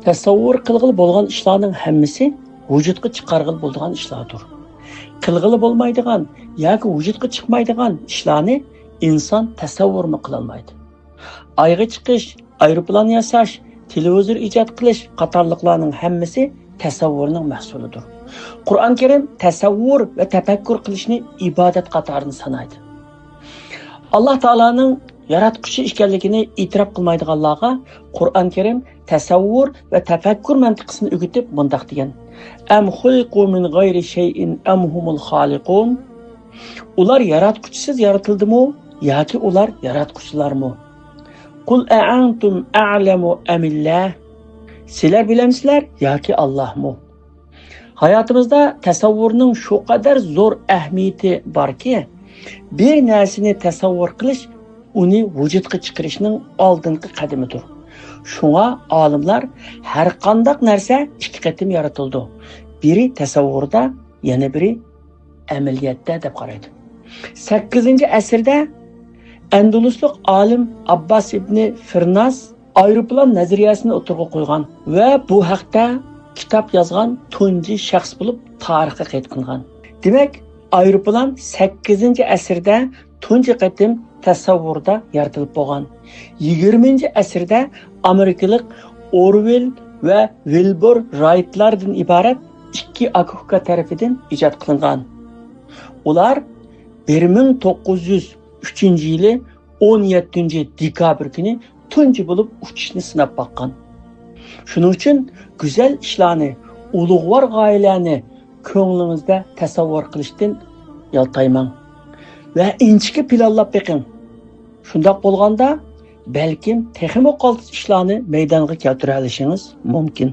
Tasavvur qilg'ili bo'lgan ishlarning hammasi vujudga chiqarg'ili bo'lgan ishlardir. Qilg'ili bo'lmaydigan yoki vujudga chiqmaydigan ishlarni inson tasavvurmi qila olmaydi. Ayga chiqish, aeroplan yasash, televizor ijod qilish qatorliqlarning hammasi tasavvurning mahsulidir. Qur'on Karim tasavvur va tafakkur qilishni ibodat qatorida sanaydi. Alloh taolaning yaratquchi ekanligini e'tirof qilmaydiganlarga Qur'on Karim tasavvur va tafakkur mantiqasini o'gitib bundoq degan: Am xuliqu min g'ayri shay'in am humul xaliqun? Ular yaratquchisiz yaratildimi yoki ular yaratquchilarmi? Qul a'antum a'lamu amillah? Sizlar bilamsizlar yoki Allohmi? Hayotimizda tasavvurning shu qadar zo'r ahamiyati borki, bir narsani tasavvur qilish uni vujudga chiqarishning oldingi qadamidir. Shunga olimlar har qanday narsa ikki qatim yaratildi. Biri tasavvurda, yana biri amaliyotda deb qaraydi. 8-asrda Andaluslik olim Abbas ibn Firnas aeroplan nazariyasini o'tirg'a qo'ygan va bu haqda kitob yozgan tunji shaxs bo'lib tarixga qayd qilingan. Demak, aeroplan 8-asrda tunji qatim tasavvurda yaratilib bo'lgan. 20-asrda Amerikalik Orwell va Wilbur Wrightlardan iborat ikki akuka tarafidan ijod qilingan. Ular 1903-yili 17-dekabr kuni tunji bo'lib uchishni sinab baqqan. Shuning uchun go'zal ishlarni, ulug'vor g'oyalarni ko'nglingizda tasavvur qilishdan yoltaymang va inchiki planlab beqing. Shundoq bo'lganda balkim texnik ishlarni maydonga keltira olishingiz mumkin.